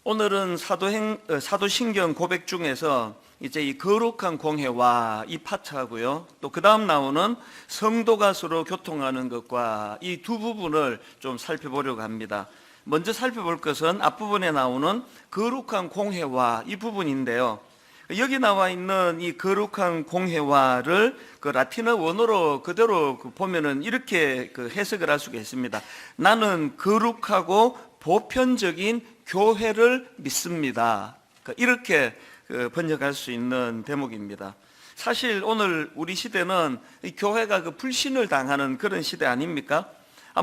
오늘은 사도신경 고백 중에서 이제 이 거룩한 공회와 이 파트하고요, 또 그 다음 나오는 성도가 서로 교통하는 것과 이 두 부분을 좀 살펴보려고 합니다. 먼저 살펴볼 것은 앞부분에 나오는 거룩한 공회와 이 부분인데요, 여기 나와 있는 이 거룩한 공회화를 그 라틴어 원어로 그대로 보면은 이렇게 해석을 할 수가 있습니다. 나는 거룩하고 보편적인 교회를 믿습니다. 이렇게 번역할 수 있는 대목입니다. 사실 오늘 우리 시대는 이 교회가 불신을 당하는 그런 시대 아닙니까?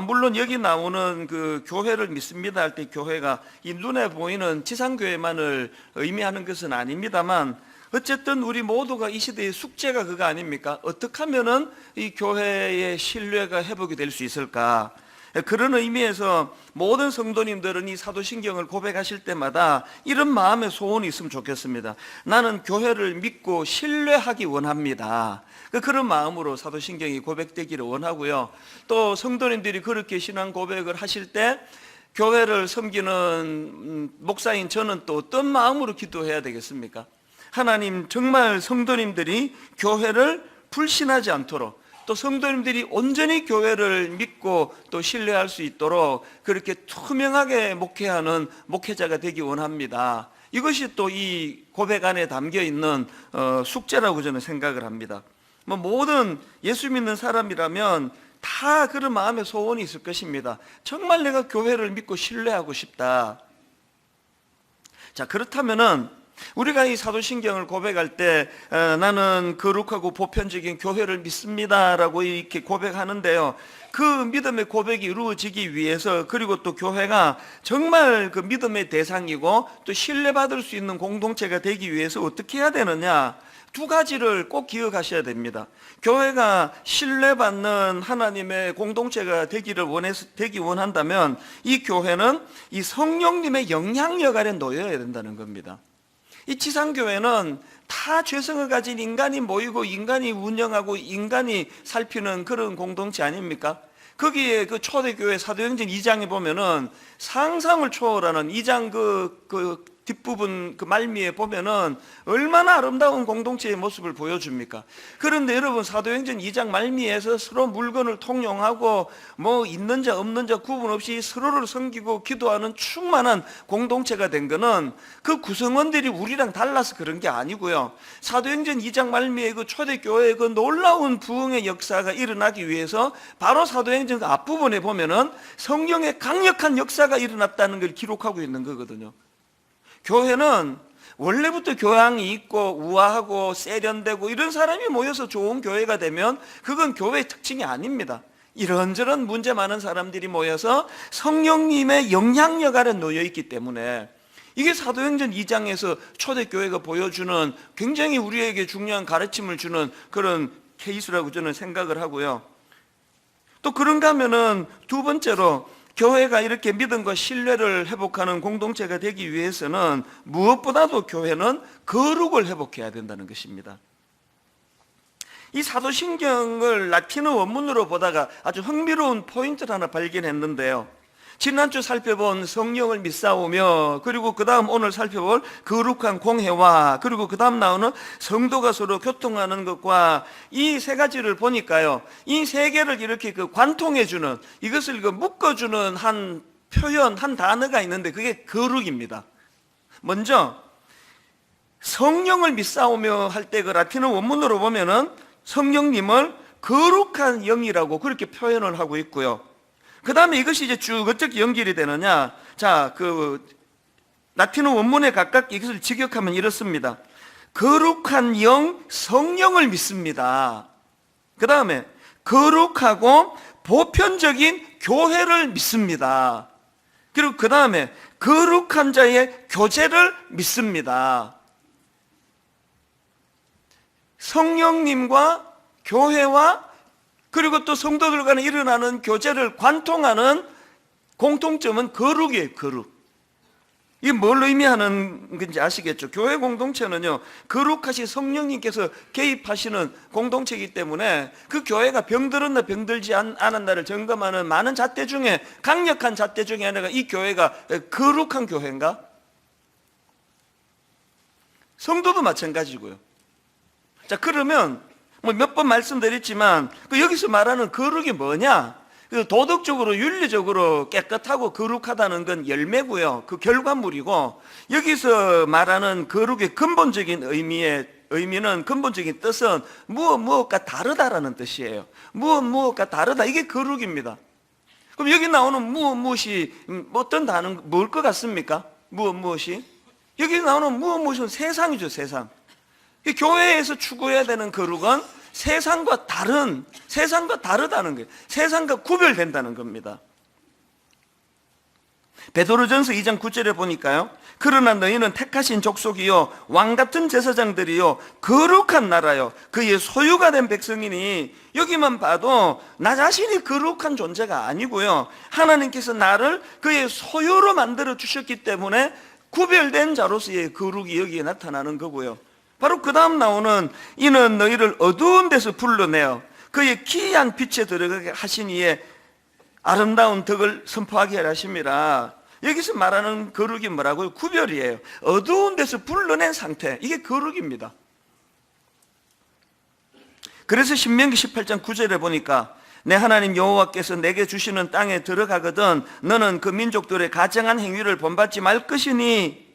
물론 여기 나오는 그 교회를 믿습니다 할 때 교회가 이 눈에 보이는 지상교회만을 의미하는 것은 아닙니다만, 어쨌든 우리 모두가 이 시대의 숙제가 그거 아닙니까? 어떻게 하면은 이 교회의 신뢰가 회복이 될 수 있을까? 그런 의미에서 모든 성도님들은 이 사도신경을 고백하실 때마다 이런 마음의 소원이 있으면 좋겠습니다. 나는 교회를 믿고 신뢰하기 원합니다. 그런 마음으로 사도신경이 고백되기를 원하고요, 또 성도님들이 그렇게 신앙 고백을 하실 때 교회를 섬기는 목사인 저는 또 어떤 마음으로 기도해야 되겠습니까? 하나님, 정말 성도님들이 교회를 불신하지 않도록, 또 성도님들이 온전히 교회를 믿고 또 신뢰할 수 있도록 그렇게 투명하게 목회하는 목회자가 되기 원합니다. 이것이 또 이 고백 안에 담겨 있는 숙제라고 저는 생각을 합니다. 모든 예수 믿는 사람이라면 다 그런 마음의 소원이 있을 것입니다. 정말 내가 교회를 믿고 신뢰하고 싶다. 자, 그렇다면은 우리가 이 사도신경을 고백할 때 나는 거룩하고 보편적인 교회를 믿습니다라고 이렇게 고백하는데요, 그 믿음의 고백이 이루어지기 위해서, 그리고 또 교회가 정말 그 믿음의 대상이고 또 신뢰받을 수 있는 공동체가 되기 위해서 어떻게 해야 되느냐, 두 가지를 꼭 기억하셔야 됩니다. 교회가 신뢰받는 하나님의 공동체가 되기 원한다면 이 교회는 이 성령님의 영향력 아래 놓여야 된다는 겁니다. 이 지상교회는 다 죄성을 가진 인간이 모이고 인간이 운영하고 인간이 살피는 그런 공동체 아닙니까? 거기에 그 초대교회 사도행전 2장에 보면은 상상을 초월하는 2장 그 뒷부분 그 말미에 보면은 얼마나 아름다운 공동체의 모습을 보여줍니까? 그런데 여러분, 사도행전 2장 말미에서 서로 물건을 통용하고 뭐 있는 자 없는 자 구분 없이 서로를 섬기고 기도하는 충만한 공동체가 된 거는 그 구성원들이 우리랑 달라서 그런 게 아니고요, 사도행전 2장 말미에 그 초대교회의 그 놀라운 부흥의 역사가 일어나기 위해서 바로 사도행전 그 앞부분에 보면은 성령의 강력한 역사가 일어났다는 걸 기록하고 있는 거거든요. 교회는 원래부터 교양이 있고 우아하고 세련되고 이런 사람이 모여서 좋은 교회가 되면 그건 교회의 특징이 아닙니다. 이런저런 문제 많은 사람들이 모여서 성령님의 영향력 아래 놓여 있기 때문에, 이게 사도행전 2장에서 초대교회가 보여주는 굉장히 우리에게 중요한 가르침을 주는 그런 케이스라고 저는 생각을 하고요. 또 그런가 하면은 두 번째로, 교회가 이렇게 믿음과 신뢰를 회복하는 공동체가 되기 위해서는 무엇보다도 교회는 거룩을 회복해야 된다는 것입니다. 이 사도신경을 라틴어 원문으로 보다가 아주 흥미로운 포인트를 하나 발견했는데요, 지난주 살펴본 성령을 믿사오며, 그리고 그 다음 오늘 살펴볼 거룩한 공회와, 그리고 그 다음 나오는 성도가 서로 교통하는 것과, 이 세 가지를 보니까요, 이 세 개를 이렇게 관통해주는, 이것을 묶어주는 한 표현, 한 단어가 있는데 그게 거룩입니다. 먼저 성령을 믿사오며 할 때 그 라틴어 원문으로 보면은 성령님을 거룩한 영이라고 그렇게 표현을 하고 있고요, 그 다음에 이것이 이제 쭉 어떻게 연결이 되느냐, 자, 라틴어 원문에 각각 이것을 직역하면 이렇습니다. 거룩한 영, 성령을 믿습니다. 그 다음에 거룩하고 보편적인 교회를 믿습니다. 그리고 그 다음에 거룩한 자의 교제를 믿습니다. 성령님과 교회와 그리고 또 성도들 간에 일어나는 교제를 관통하는 공통점은 거룩이에요, 거룩. 이게 뭘 의미하는 건지 아시겠죠? 교회 공동체는요, 거룩하신 성령님께서 개입하시는 공동체이기 때문에 그 교회가 병들었나 병들지 않았나를 점검하는 많은 잣대 중에, 강력한 잣대 중에 하나가 이 교회가 거룩한 교회인가? 성도도 마찬가지고요. 자, 그러면 뭐 몇 번 말씀드렸지만 여기서 말하는 거룩이 뭐냐? 도덕적으로 윤리적으로 깨끗하고 거룩하다는 건 열매고요. 그 결과물이고, 여기서 말하는 거룩의 근본적인 의미는, 근본적인 뜻은 무엇과 다르다라는 뜻이에요. 무엇과 다르다, 이게 거룩입니다. 그럼 여기 나오는 무엇이 어떤 단어, 뭘 것 같습니까? 무엇이? 여기 나오는 무엇은 세상이죠. 세상. 이 교회에서 추구해야 되는 거룩은 세상과 다르다는 거예요. 세상과 구별된다는 겁니다. 베드로전서 2장 9절에 보니까요, 그러나 너희는 택하신 족속이요 왕같은 제사장들이요 거룩한 나라요 그의 소유가 된 백성이니, 여기만 봐도 나 자신이 거룩한 존재가 아니고요, 하나님께서 나를 그의 소유로 만들어 주셨기 때문에 구별된 자로서의 거룩이 여기에 나타나는 거고요. 바로 그 다음 나오는 이는 너희를 어두운 데서 불러내어 그의 기이한 빛에 들어가게 하신 이의 아름다운 덕을 선포하게 하라 하심이라. 여기서 말하는 거룩이 뭐라고요? 구별이에요. 어두운 데서 불러낸 상태, 이게 거룩입니다. 그래서 신명기 18장 9절에 보니까 내 하나님 여호와께서 내게 주시는 땅에 들어가거든 너는 그 민족들의 가증한 행위를 본받지 말 것이니,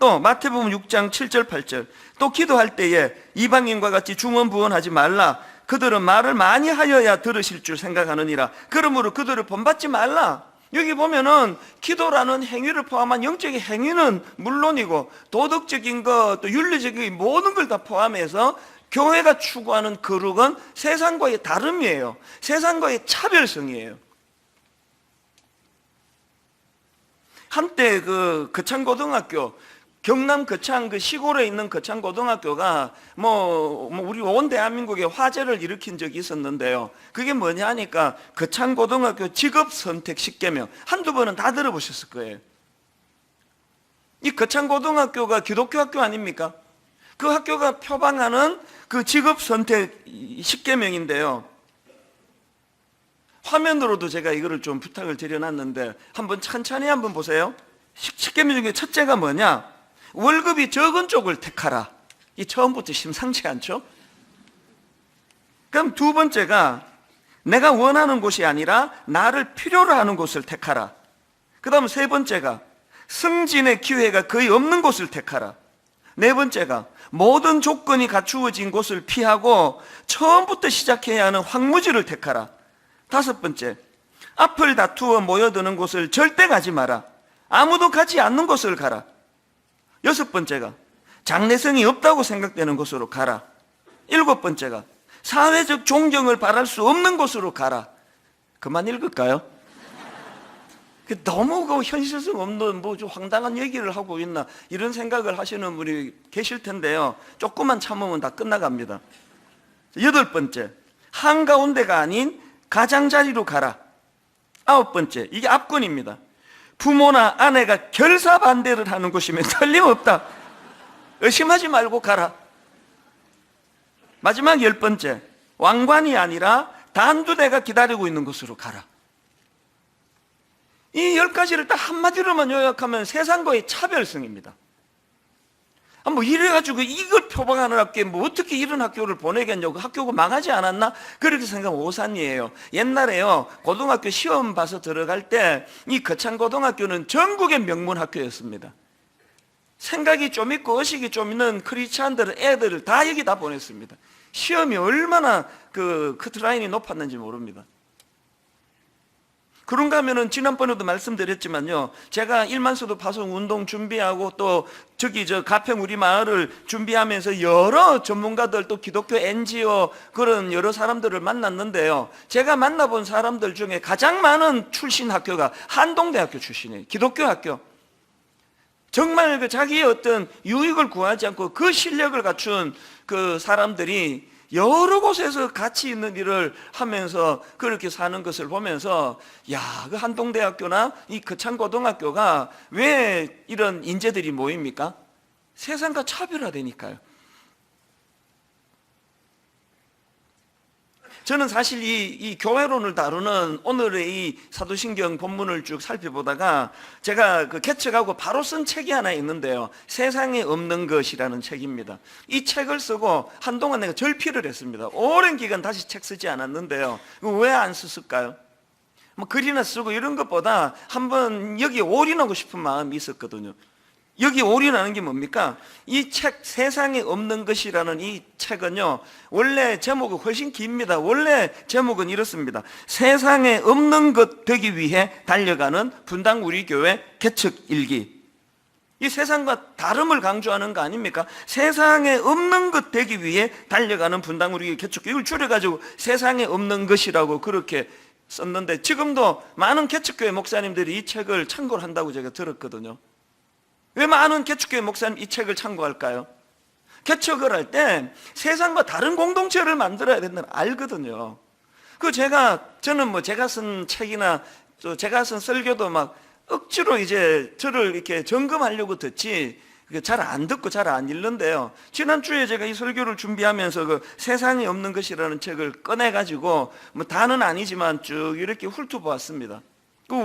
또 마태복음 6장 7절 8절, 또 기도할 때에 이방인과 같이 중언부언하지 말라. 그들은 말을 많이 하여야 들으실 줄 생각하느니라. 그러므로 그들을 본받지 말라. 여기 보면은 기도라는 행위를 포함한 영적인 행위는 물론이고, 도덕적인 것, 또 윤리적인 모든 걸 다 포함해서 교회가 추구하는 거룩은 세상과의 다름이에요. 세상과의 차별성이에요. 한때 그 거창고등학교, 경남 거창 그 시골에 있는 거창고등학교가 우리 온 대한민국에 화제를 일으킨 적이 있었는데요. 그게 뭐냐 하니까 거창고등학교 직업선택 10계명, 한두 번은 다 들어보셨을 거예요. 이 거창고등학교가 기독교 학교 아닙니까? 그 학교가 표방하는 그 직업선택 10계명인데요. 화면으로도 제가 이거를 좀 부탁을 드려놨는데 한번 천천히 한번 보세요. 10계명 중에 첫째가 뭐냐? 월급이 적은 쪽을 택하라. 이 처음부터 심상치 않죠? 그럼 두 번째가 내가 원하는 곳이 아니라 나를 필요로 하는 곳을 택하라. 그 다음 세 번째가 승진의 기회가 거의 없는 곳을 택하라. 네 번째가 모든 조건이 갖추어진 곳을 피하고 처음부터 시작해야 하는 황무지를 택하라. 다섯 번째, 앞을 다투어 모여드는 곳을 절대 가지 마라. 아무도 가지 않는 곳을 가라. 여섯 번째가 장래성이 없다고 생각되는 곳으로 가라. 일곱 번째가 사회적 존경을 바랄 수 없는 곳으로 가라. 그만 읽을까요? 너무 그 현실성 없는 좀 황당한 얘기를 하고 있나 이런 생각을 하시는 분이 계실 텐데요. 조금만 참으면 다 끝나갑니다. 여덟 번째, 한가운데가 아닌 가장자리로 가라. 아홉 번째, 이게 압권입니다. 부모나 아내가 결사반대를 하는 곳이면 틀림없다. 의심하지 말고 가라. 마지막 열 번째, 왕관이 아니라 단두대가 기다리고 있는 곳으로 가라. 이 10가지를 딱 한마디로만 요약하면 세상과의 차별성입니다. 이래가지고 이걸 표방하는 학교에 어떻게 이런 학교를 보내겠냐고, 학교가 망하지 않았나? 그렇게 생각하면 오산이에요. 옛날에요, 고등학교 시험 봐서 들어갈 때 이 거창고등학교는 전국의 명문 학교였습니다. 생각이 좀 있고 의식이 좀 있는 크리스찬들은 애들을 다 여기다 보냈습니다. 시험이 얼마나 그 커트라인이 높았는지 모릅니다. 그런가 하면은 지난번에도 말씀드렸지만요, 제가 일만서도 파송 운동 준비하고 또 가평 우리 마을을 준비하면서 여러 전문가들 또 기독교 NGO 그런 여러 사람들을 만났는데요, 제가 만나본 사람들 중에 가장 많은 출신 학교가 한동대학교 출신이에요. 기독교 학교. 정말 그 자기의 어떤 유익을 구하지 않고 그 실력을 갖춘 그 사람들이 여러 곳에서 가치 있는 일을 하면서 그렇게 사는 것을 보면서, 그 한동대학교나 이 거창고등학교가 왜 이런 인재들이 모입니까? 세상과 차별화되니까요. 저는 사실 이 교회론을 다루는 오늘의 이 사도신경 본문을 쭉 살펴보다가 제가 그 개척하고 바로 쓴 책이 하나 있는데요. 세상에 없는 것이라는 책입니다. 이 책을 쓰고 한동안 내가 절필을 했습니다. 오랜 기간 다시 책 쓰지 않았는데요. 왜 안 썼을까요? 뭐 글이나 쓰고 이런 것보다 한번 여기에 올인하고 싶은 마음이 있었거든요. 여기 올인하는 게 뭡니까? 이 책 세상에 없는 것이라는 이 책은요, 원래 제목은 훨씬 깁니다. 원래 제목은 이렇습니다. 세상에 없는 것 되기 위해 달려가는 분당 우리 교회 개척 일기. 이 세상과 다름을 강조하는 거 아닙니까? 세상에 없는 것 되기 위해 달려가는 분당 우리 교회 개척. 이걸 줄여가지고 세상에 없는 것이라고 그렇게 썼는데, 지금도 많은 개척교회 목사님들이 이 책을 참고를 한다고 제가 들었거든요. 왜 많은 개척교회 목사님 이 책을 참고할까요? 개척을 할 때 세상과 다른 공동체를 만들어야 된다는 알거든요. 저는 뭐 제가 쓴 책이나 또 제가 쓴 설교도 막 억지로 이제 저를 이렇게 점검하려고 듣지 잘 안 듣고 잘 안 읽는데요. 지난주에 제가 이 설교를 준비하면서 그 세상에 없는 것이라는 책을 꺼내가지고 뭐 다는 아니지만 쭉 이렇게 훑어보았습니다.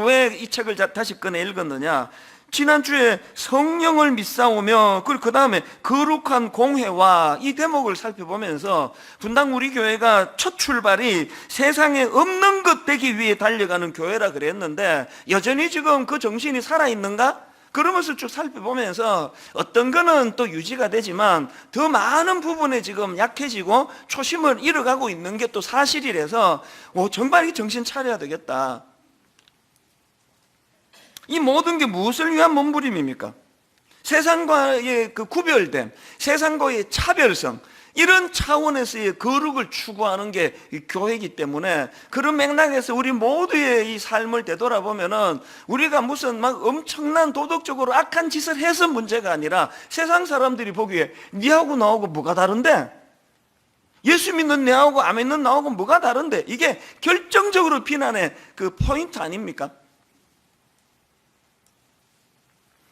왜 이 책을 다시 꺼내 읽었느냐? 지난주에 성령을 믿사오며 그 다음에 거룩한 공회와 이 대목을 살펴보면서 분당 우리 교회가 첫 출발이 세상에 없는 것 되기 위해 달려가는 교회라 그랬는데, 여전히 지금 그 정신이 살아있는가? 그러면서 쭉 살펴보면서 어떤 거는 또 유지가 되지만 더 많은 부분에 지금 약해지고 초심을 잃어가고 있는 게 또 사실이라서 정말 이 정신 차려야 되겠다. 이 모든 게 무엇을 위한 몸부림입니까? 세상과의 그 구별됨, 세상과의 차별성, 이런 차원에서의 거룩을 추구하는 게 교회이기 때문에, 그런 맥락에서 우리 모두의 이 삶을 되돌아보면은 우리가 무슨 막 엄청난 도덕적으로 악한 짓을 해서 문제가 아니라 세상 사람들이 보기에 니하고 나하고 뭐가 다른데? 예수 믿는 내하고 안 믿는 나하고 뭐가 다른데? 이게 결정적으로 비난의 그 포인트 아닙니까?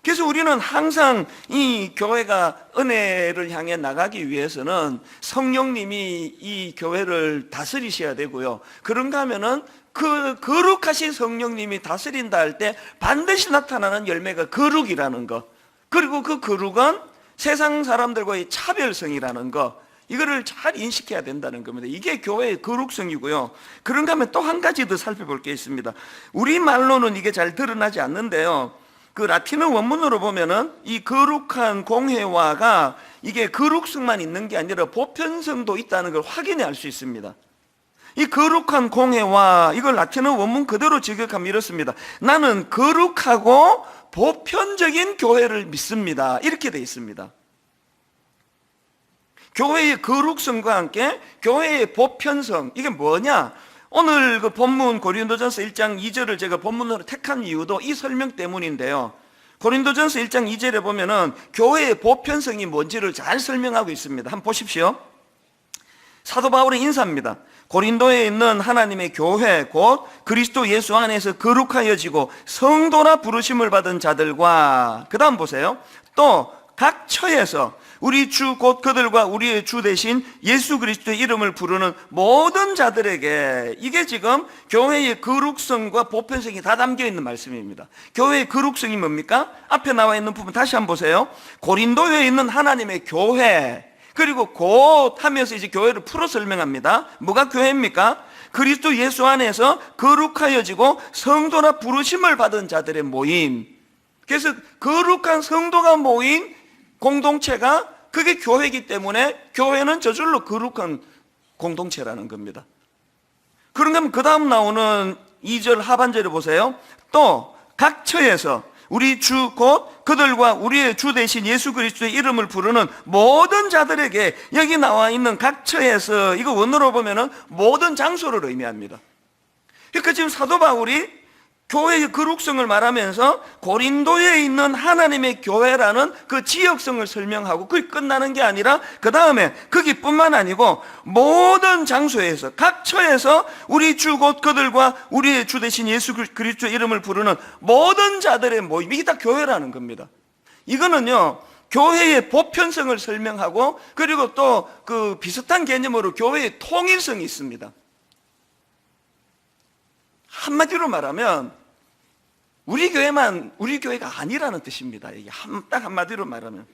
그래서 우리는 항상 이 교회가 은혜를 향해 나가기 위해서는 성령님이 이 교회를 다스리셔야 되고요. 그런가 하면은 그 거룩하신 성령님이 다스린다 할 때 반드시 나타나는 열매가 거룩이라는 것, 그리고 그 거룩은 세상 사람들과의 차별성이라는 것, 이거를 잘 인식해야 된다는 겁니다. 이게 교회의 거룩성이고요. 그런가 하면 또 한 가지 더 살펴볼 게 있습니다. 우리말로는 이게 잘 드러나지 않는데요, 그 라틴어 원문으로 보면은 이 거룩한 공회화가 이게 거룩성만 있는 게 아니라 보편성도 있다는 걸 확인해 알 수 있습니다. 이 거룩한 공회화, 이걸 라틴어 원문 그대로 직역하면 이렇습니다. 나는 거룩하고 보편적인 교회를 믿습니다. 이렇게 돼 있습니다. 교회의 거룩성과 함께 교회의 보편성, 이게 뭐냐? 오늘 그 본문 고린도전서 1장 2절을 제가 본문으로 택한 이유도 이 설명 때문인데요. 고린도전서 1장 2절에 보면은 교회의 보편성이 뭔지를 잘 설명하고 있습니다. 한번 보십시오. 사도 바울의 인사입니다. 고린도에 있는 하나님의 교회 곧 그리스도 예수 안에서 거룩하여지고 성도나 부르심을 받은 자들과, 그 다음 보세요. 또 각 처에서 우리 주 곧 그들과 우리의 주 대신 예수 그리스도의 이름을 부르는 모든 자들에게, 이게 지금 교회의 거룩성과 보편성이 다 담겨 있는 말씀입니다. 교회의 거룩성이 뭡니까? 앞에 나와 있는 부분 다시 한번 보세요. 고린도에 있는 하나님의 교회, 그리고 곧 하면서 이제 교회를 풀어 설명합니다. 뭐가 교회입니까? 그리스도 예수 안에서 거룩하여지고 성도나 부르심을 받은 자들의 모임. 그래서 거룩한 성도가 모인 공동체가 그게 교회이기 때문에 교회는 저절로 거룩한 공동체라는 겁니다. 그런가 하면 그 다음 나오는 2절 하반절에 보세요. 또 각 처에서 우리 주 곧 그들과 우리의 주 대신 예수 그리스도의 이름을 부르는 모든 자들에게, 여기 나와 있는 각 처에서, 이거 원어로 보면은 모든 장소를 의미합니다. 그러니까 지금 사도 바울이 교회의 거룩성을 말하면서 고린도에 있는 하나님의 교회라는 그 지역성을 설명하고 그게 끝나는 게 아니라 그 다음에 거기뿐만 아니고 모든 장소에서 각 처에서 우리 주 곧 그들과 우리의 주 대신 예수 그리스도의 이름을 부르는 모든 자들의 모임, 이게 다 교회라는 겁니다. 이거는요 교회의 보편성을 설명하고, 그리고 또 그 비슷한 개념으로 교회의 통일성이 있습니다. 한마디로 말하면 우리 교회가 아니라는 뜻입니다. 이게 딱 한마디로 말하면.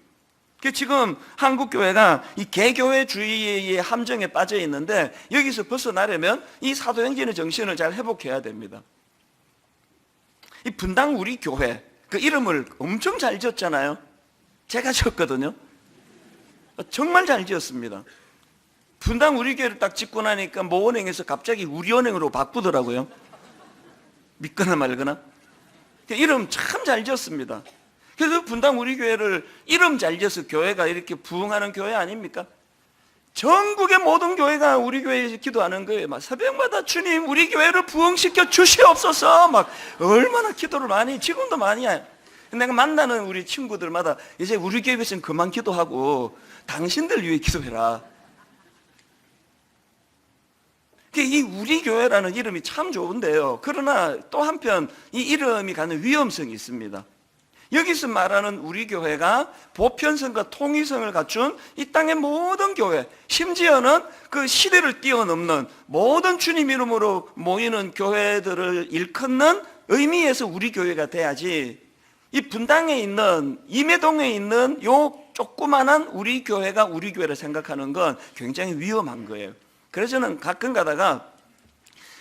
지금 한국 교회가 이 개교회주의의 함정에 빠져 있는데 여기서 벗어나려면 이 사도행전의 정신을 잘 회복해야 됩니다. 이 분당 우리 교회 그 이름을 엄청 잘 지었잖아요. 제가 지었거든요. 정말 잘 지었습니다. 분당 우리 교회를 딱 짓고 나니까 모은행에서 갑자기 우리은행으로 바꾸더라고요. 믿거나 말거나. 이름 참 잘 지었습니다. 그래서 분당 우리 교회를 이름 잘 지어서 교회가 이렇게 부흥하는 교회 아닙니까? 전국의 모든 교회가 우리 교회에서 기도하는 거예요. 막 새벽마다 주님 우리 교회를 부흥시켜 주시옵소서. 막 얼마나 기도를 많이, 지금도 많이 해요. 내가 만나는 우리 친구들마다 이제 우리 교회에서는 그만 기도하고 당신들 위해 기도해라. 이 우리 교회라는 이름이 참 좋은데요. 그러나 또 한편 이 이름이 갖는 위험성이 있습니다. 여기서 말하는 우리 교회가 보편성과 통일성을 갖춘 이 땅의 모든 교회, 심지어는 그 시대를 뛰어넘는 모든 주님 이름으로 모이는 교회들을 일컫는 의미에서 우리 교회가 돼야지, 이 분당에 있는, 임해동에 있는 요 조그만한 우리 교회가 우리 교회를 생각하는 건 굉장히 위험한 거예요. 그래서 저는 가끔 가다가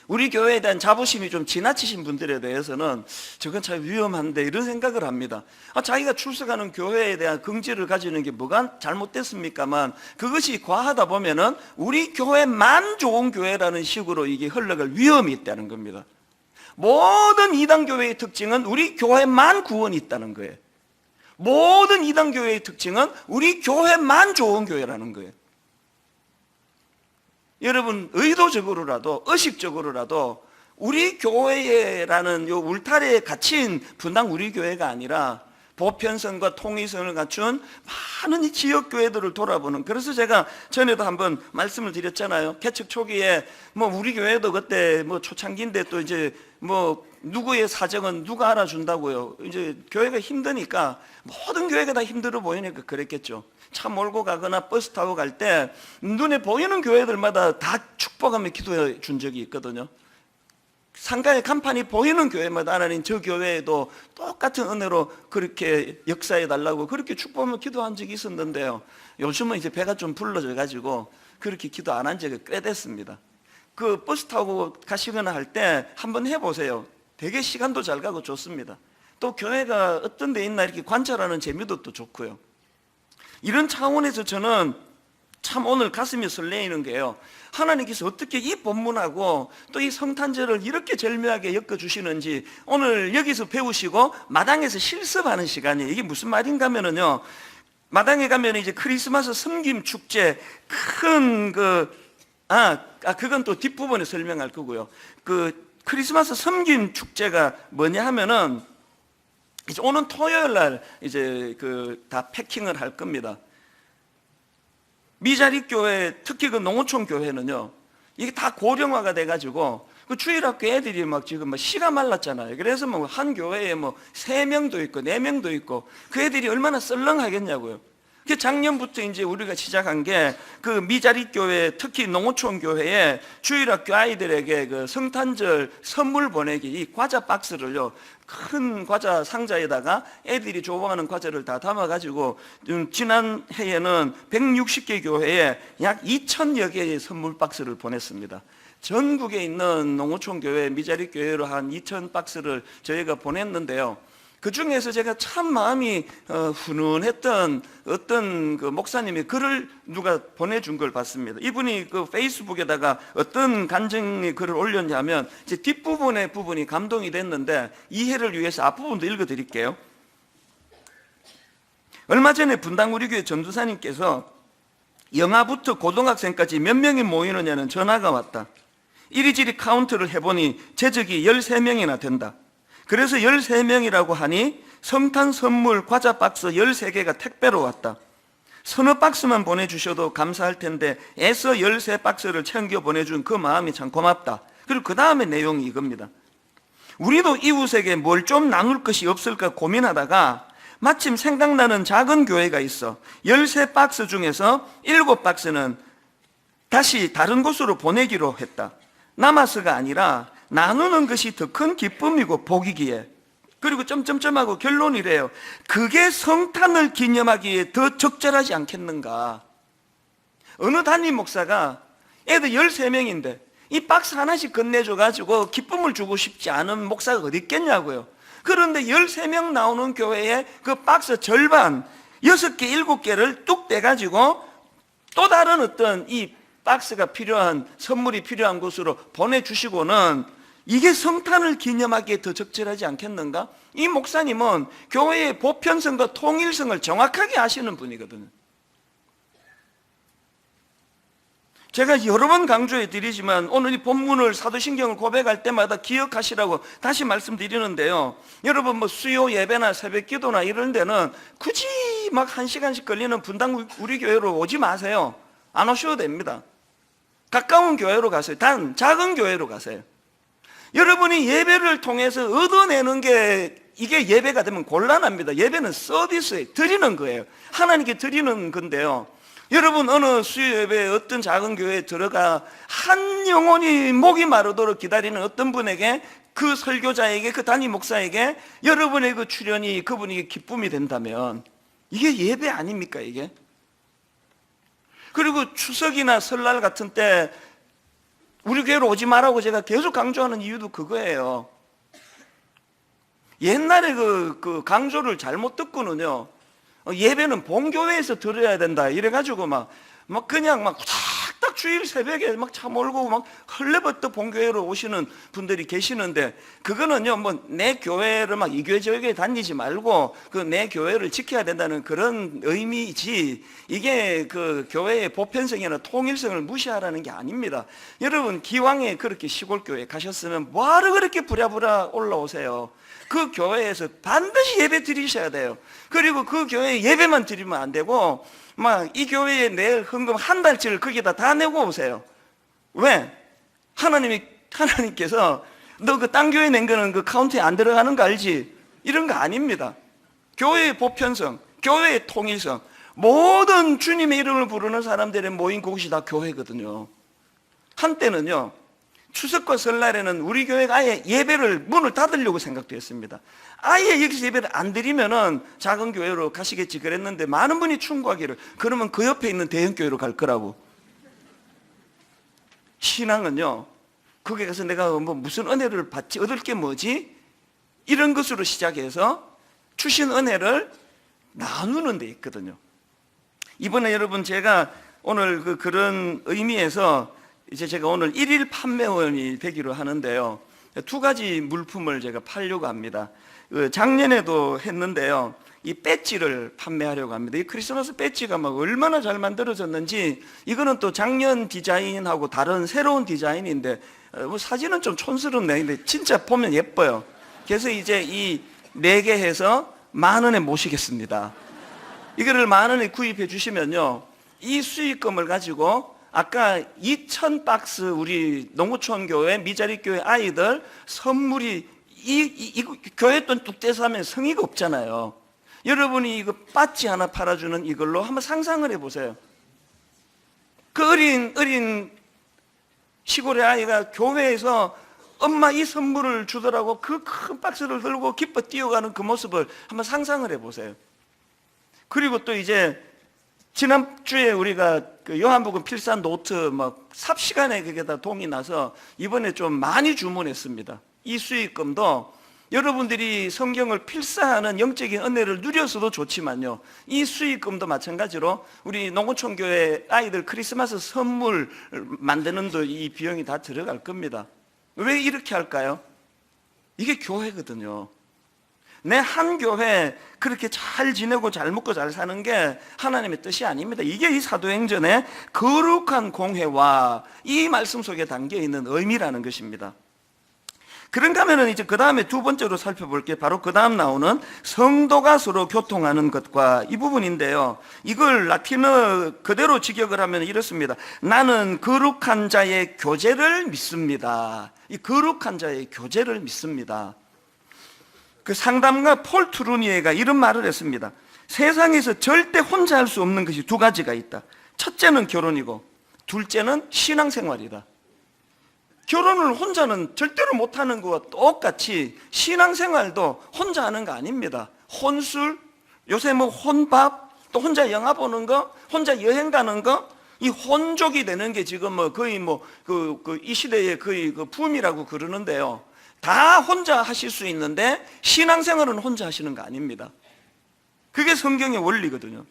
우리 교회에 대한 자부심이 좀 지나치신 분들에 대해서는 저건 참 위험한데 이런 생각을 합니다. 자기가 출석하는 교회에 대한 긍지를 가지는 게 뭐가 잘못됐습니까만 그것이 과하다 보면은 우리 교회만 좋은 교회라는 식으로 이게 흘러갈 위험이 있다는 겁니다. 모든 이단교회의 특징은 우리 교회만 구원이 있다는 거예요. 모든 이단교회의 특징은 우리 교회만 좋은 교회라는 거예요. 여러분, 의도적으로라도 의식적으로라도 우리 교회라는 요 울타리에 갇힌 분당 우리 교회가 아니라 보편성과 통일성을 갖춘 많은 이 지역교회들을 돌아보는, 그래서 제가 전에도 한번 말씀을 드렸잖아요. 개척 초기에 우리 교회도 그때 초창기인데 또 이제 누구의 사정은 누가 알아준다고요. 이제 교회가 힘드니까 모든 교회가 다 힘들어 보이니까 그랬겠죠. 차 몰고 가거나 버스 타고 갈 때 눈에 보이는 교회들마다 다 축복하며 기도해 준 적이 있거든요. 상가의 간판이 보이는 교회마다 하나님 저 교회에도 똑같은 은혜로 그렇게 역사해 달라고 그렇게 축복하며 기도한 적이 있었는데요. 요즘은 이제 배가 좀 불러져 가지고 그렇게 기도 안 한 지가 꽤 됐습니다. 그 버스 타고 가시거나 할 때 한번 해보세요. 되게 시간도 잘 가고 좋습니다. 또 교회가 어떤 데 있나 이렇게 관찰하는 재미도 또 좋고요. 이런 차원에서 저는 참 오늘 가슴이 설레이는 게요, 하나님께서 어떻게 이 본문하고 또 이 성탄절을 이렇게 절묘하게 엮어주시는지 오늘 여기서 배우시고 마당에서 실습하는 시간이에요. 이게 무슨 말인가 하면은요, 마당에 가면 이제 크리스마스 섬김 축제 큰 그건 또 뒷부분에 설명할 거고요. 그 크리스마스 섬김 축제가 뭐냐 하면은 이제 오는 토요일 날 이제 다 패킹을 할 겁니다. 미자리 교회, 특히 그 농어촌 교회는요, 이게 다 고령화가 돼가지고 그 주일학교 애들이 지금 씨가 말랐잖아요. 그래서 한 교회에 3명도 있고 4명도 있고 그 애들이 얼마나 썰렁하겠냐고요. 작년부터 이제 우리가 시작한 게 그 미자리 교회, 특히 농어촌 교회에 주일학교 아이들에게 그 성탄절 선물 보내기, 이 과자 박스를요, 큰 과자 상자에다가 애들이 좋아하는 과자를 다 담아가지고 지난 해에는 160개 교회에 약 2,000여 개의 선물 박스를 보냈습니다. 전국에 있는 농어촌 교회, 미자리 교회로 한 2,000 박스를 저희가 보냈는데요. 그 중에서 제가 참 마음이 훈훈했던 어떤 그 목사님의 글을 누가 보내준 걸 봤습니다. 이분이 그 페이스북에다가 어떤 간증의 글을 올렸냐면 이제 뒷부분의 부분이 감동이 됐는데 이해를 위해서 앞부분도 읽어드릴게요. 얼마 전에 분당 우리 교회 전도사님께서 영아부터 고등학생까지 몇 명이 모이느냐는 전화가 왔다. 이리저리 카운트를 해보니 제적이 13명이나 된다. 그래서 13명이라고 하니 성탄 선물 과자 박스 13개가 택배로 왔다. 서너 박스만 보내주셔도 감사할 텐데 애써 13박스를 챙겨 보내준 그 마음이 참 고맙다. 그리고 그 다음에 내용이 이겁니다. 우리도 이웃에게 뭘 좀 나눌 것이 없을까 고민하다가 마침 생각나는 작은 교회가 있어 13박스 중에서 7박스는 다시 다른 곳으로 보내기로 했다. 남아서가 아니라 나누는 것이 더 큰 기쁨이고 복이기에, 그리고 점점점하고 결론이래요. 그게 성탄을 기념하기에 더 적절하지 않겠는가. 어느 담임 목사가 애들 13명인데 이 박스 하나씩 건네줘가지고 기쁨을 주고 싶지 않은 목사가 어디 있겠냐고요. 그런데 13명 나오는 교회에 그 박스 절반 6개, 7개를 뚝 떼가지고 또 다른 어떤 이 박스가 필요한, 선물이 필요한 곳으로 보내주시고는 이게 성탄을 기념하기에 더 적절하지 않겠는가? 이 목사님은 교회의 보편성과 통일성을 정확하게 아시는 분이거든요. 제가 여러 번 강조해 드리지만 오늘 이 본문을 사도신경을 고백할 때마다 기억하시라고 다시 말씀드리는데요. 여러분 뭐 수요 예배나 새벽 기도나 이런 데는 굳이 막 1시간씩 걸리는 분당 우리 교회로 오지 마세요. 안 오셔도 됩니다. 가까운 교회로 가세요. 단 작은 교회로 가세요. 여러분이 예배를 통해서 얻어내는 게 이게 예배가 되면 곤란합니다. 예배는 서비스에 드리는 거예요. 하나님께 드리는 건데요. 여러분 어느 수요 예배에 어떤 작은 교회에 들어가 한 영혼이 목이 마르도록 기다리는 어떤 분에게, 그 설교자에게, 그 담임 목사에게 여러분의 그 출연이 그분에게 기쁨이 된다면 이게 예배 아닙니까 이게? 그리고 추석이나 설날 같은 때 우리 교회로 오지 말라고 제가 계속 강조하는 이유도 그거예요. 옛날에 그 강조를 잘못 듣고는요, 예배는 본교회에서 들어야 된다 이래가지고 막 그냥 막 딱 주일 새벽에 막 차 몰고 막 헐레벌떡 본교회로 오시는 분들이 계시는데, 그거는요 뭐 내 교회를 막 이 교회 저 교회 다니지 말고 그 내 교회를 지켜야 된다는 그런 의미이지, 이게 그 교회의 보편성이나 통일성을 무시하라는 게 아닙니다. 여러분 기왕에 그렇게 시골 교회 가셨으면 뭐하러 그렇게 부랴부랴 올라오세요? 그 교회에서 반드시 예배 드리셔야 돼요. 그리고 그 교회에 예배만 드리면 안 되고 막 이 교회에 낼 헌금 한 달치를 거기다 다 내고 오세요. 왜? 하나님께서 너 그 딴 교회 낸 거는 그 카운트에 안 들어가는 거 알지? 이런 거 아닙니다. 교회의 보편성, 교회의 통일성, 모든 주님의 이름을 부르는 사람들의 모인 곳이 다 교회거든요. 한때는요 추석과 설날에는 우리 교회가 아예 예배를 문을 닫으려고 생각되었습니다. 아예 여기서 예배를 안 드리면은 작은 교회로 가시겠지 그랬는데, 많은 분이 충고하기를 그러면 그 옆에 있는 대형 교회로 갈 거라고. 신앙은요 거기 가서 내가 뭐 무슨 은혜를 받지, 얻을 게 뭐지, 이런 것으로 시작해서 주신 은혜를 나누는 데 있거든요. 이번에 여러분 제가 오늘 그런 의미에서 이제 제가 오늘 1일 판매원이 되기로 하는데요, 두 가지 물품을 제가 팔려고 합니다. 작년에도 했는데요, 이 배지를 판매하려고 합니다. 이 크리스마스 배지가 막 얼마나 잘 만들어졌는지, 이거는 또 작년 디자인하고 다른 새로운 디자인인데 뭐 사진은 좀 촌스럽네. 근데 진짜 보면 예뻐요. 그래서 이제 이 4개 해서 10,000원에 모시겠습니다. 이거를 10,000원에 구입해 주시면요, 이 수익금을 가지고 아까 2,000박스 우리 농구촌 교회, 미자리 교회 아이들 선물이 이 교회 돈 뚝 떼서 하면 성의가 없잖아요. 여러분이 이거 빠찌 하나 팔아주는 이걸로 한번 상상을 해보세요. 그 어린 시골의 아이가 교회에서 엄마 이 선물을 주더라고 그 큰 박스를 들고 기뻐 뛰어가는 그 모습을 한번 상상을 해보세요. 그리고 또 이제 지난주에 우리가 그 요한복음 필사 노트 막 삽시간에 그게다 동이 나서 이번에 좀 많이 주문했습니다. 이 수익금도 여러분들이 성경을 필사하는 영적인 은혜를 누려서도 좋지만요, 이 수익금도 마찬가지로 우리 농구촌 교회 아이들 크리스마스 선물 만드는 도 이 비용이 다 들어갈 겁니다. 왜 이렇게 할까요? 이게 교회거든요. 내 한 교회 그렇게 잘 지내고 잘 먹고 잘 사는 게 하나님의 뜻이 아닙니다. 이게 이 사도행전의 거룩한 공회와 이 말씀 속에 담겨있는 의미라는 것입니다. 그런가 하면 이제 그 다음에 두 번째로 살펴볼게요. 바로 그 다음 나오는 성도가 서로 교통하는 것과 이 부분인데요, 이걸 라틴어 그대로 직역을 하면 이렇습니다. 나는 거룩한 자의 교제를 믿습니다. 이 거룩한 자의 교제를 믿습니다. 그 상담가 폴 트루니에가 이런 말을 했습니다. 세상에서 절대 혼자 할 수 없는 것이 두 가지가 있다. 첫째는 결혼이고 둘째는 신앙생활이다. 결혼을 혼자는 절대로 못하는 것과 똑같이 신앙생활도 혼자 하는 거 아닙니다. 혼술, 요새 뭐 혼밥, 또 혼자 영화 보는 거, 혼자 여행 가는 거, 이 혼족이 되는 게 지금 뭐 거의 이 시대의 거의 그 붐이라고 그러는데요. 다 혼자 하실 수 있는데 신앙생활은 혼자 하시는 거 아닙니다. 그게 성경의 원리거든요.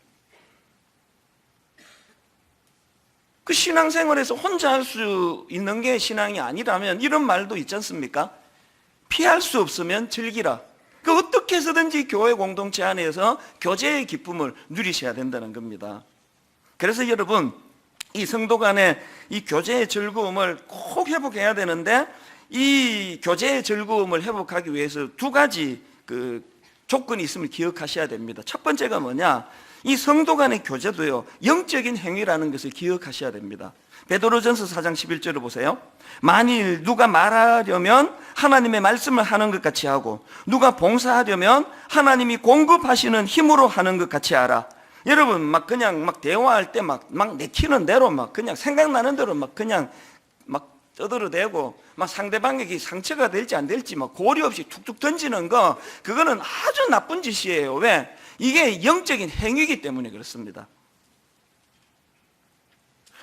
그 신앙생활에서 혼자 할 수 있는 게 신앙이 아니라면 이런 말도 있지 않습니까? 피할 수 없으면 즐기라. 그 어떻게 해서든지 교회 공동체 안에서 교제의 기쁨을 누리셔야 된다는 겁니다. 그래서 여러분, 이 성도 간의 이 교제의 즐거움을 꼭 회복해야 되는데, 이 교제의 즐거움을 회복하기 위해서 두 가지 그 조건이 있음을 기억하셔야 됩니다. 첫 번째가 뭐냐? 이 성도 간의 교제도요, 영적인 행위라는 것을 기억하셔야 됩니다. 베드로전서 4장 11절을 보세요. 만일 누가 말하려면 하나님의 말씀을 하는 것 같이 하고, 누가 봉사하려면 하나님이 공급하시는 힘으로 하는 것 같이 하라. 여러분, 그냥 대화할 때 내키는 대로 그냥 생각나는 대로 그냥 떠들어대고 상대방에게 상처가 될지 안 될지 고려 없이 툭툭 던지는 거, 그거는 아주 나쁜 짓이에요. 왜? 이게 영적인 행위이기 때문에 그렇습니다.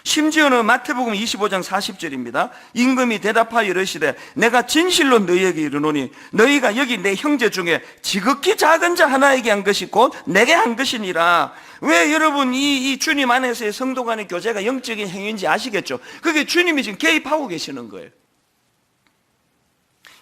심지어는 마태복음 25장 40절입니다. 임금이 대답하여 이르시되 내가 진실로 너희에게 이르노니 너희가 여기 내 형제 중에 지극히 작은 자 하나에게 한 것이 곧 내게 한 것이니라. 왜 여러분 이 주님 안에서의 성도 간의 교제가 영적인 행위인지 아시겠죠? 그게 주님이 지금 개입하고 계시는 거예요.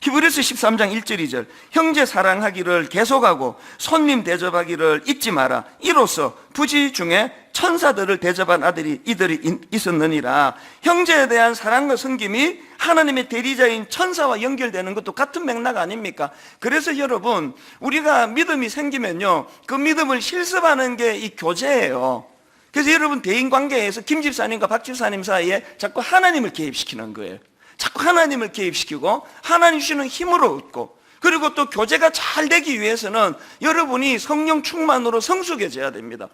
히브리서 13장 1절 2절 형제 사랑하기를 계속하고 손님 대접하기를 잊지 마라. 이로써 부지 중에 천사들을 대접한 이들이 있었느니라. 형제에 대한 사랑과 섬김이 하나님의 대리자인 천사와 연결되는 것도 같은 맥락 아닙니까? 그래서 여러분, 우리가 믿음이 생기면요, 그 믿음을 실습하는 게 이 교제예요. 그래서 여러분, 대인관계에서 김 집사님과 박 집사님 사이에 자꾸 하나님을 개입시키는 거예요. 자꾸 하나님을 개입시키고 하나님 주시는 힘으로 얻고, 그리고 또 교제가 잘 되기 위해서는 여러분이 성령 충만으로 성숙해져야 됩니다.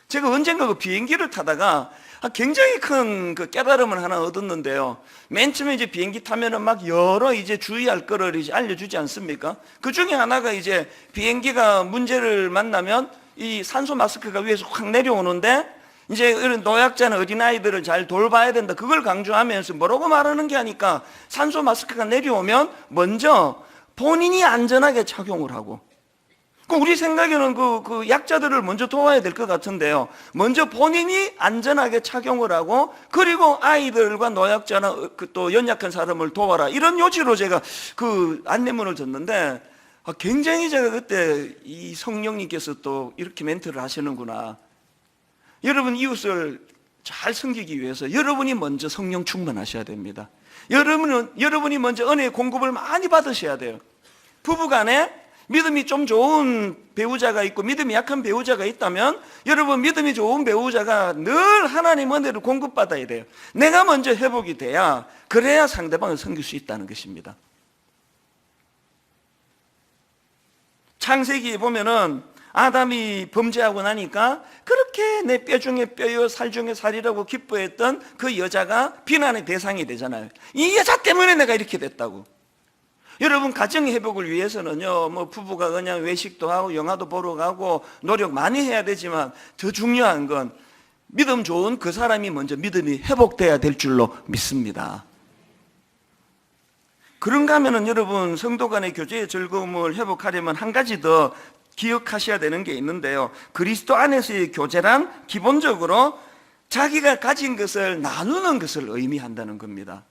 제가 언젠가 그 비행기를 타다가 굉장히 큰 그 깨달음을 하나 얻었는데요. 맨 처음에 이제 비행기 타면은 여러 주의할 거를 알려주지 않습니까? 그 중에 하나가 비행기가 문제를 만나면 이 산소 마스크가 위에서 확 내려오는데, 이런 노약자나 어린아이들을 잘 돌봐야 된다. 그걸 강조하면서 뭐라고 말하는 게 하니까, 산소 마스크가 내려오면 먼저 본인이 안전하게 착용을 하고, 우리 생각에는 그 약자들을 먼저 도와야 될 것 같은데요. 먼저 본인이 안전하게 착용을 하고, 그리고 아이들과 노약자나 또 연약한 사람을 도와라. 이런 요지로 제가 그 안내문을 줬는데, 굉장히 제가 그때 이 성령님께서 또 이렇게 멘트를 하시는구나. 여러분, 이웃을 잘 섬기기 위해서 여러분이 먼저 성령 충만하셔야 됩니다. 여러분이 먼저 은혜의 공급을 많이 받으셔야 돼요. 부부간에 믿음이 좀 좋은 배우자가 있고 믿음이 약한 배우자가 있다면, 여러분 믿음이 좋은 배우자가 늘 하나님 은혜를 공급받아야 돼요. 내가 먼저 회복이 그래야 상대방을 섬길 수 있다는 것입니다. 창세기에 보면은 아담이 범죄하고 나니까 그렇게 내 뼈 중에 뼈요 살 중에 살이라고 기뻐했던 그 여자가 비난의 대상이 되잖아요. 이 여자 때문에 내가 이렇게 됐다고. 여러분, 가정 회복을 위해서는요, 부부가 그냥 외식도 하고 영화도 보러 가고 노력 많이 해야 되지만, 더 중요한 건 믿음 좋은 그 사람이 먼저 믿음이 회복돼야 될 줄로 믿습니다. 그런가 하면은 여러분, 성도 간의 교제의 즐거움을 회복하려면 한 가지 더 기억하셔야 되는 게 있는데요. 그리스도 안에서의 교제란 기본적으로 자기가 가진 것을 나누는 것을 의미한다는 겁니다.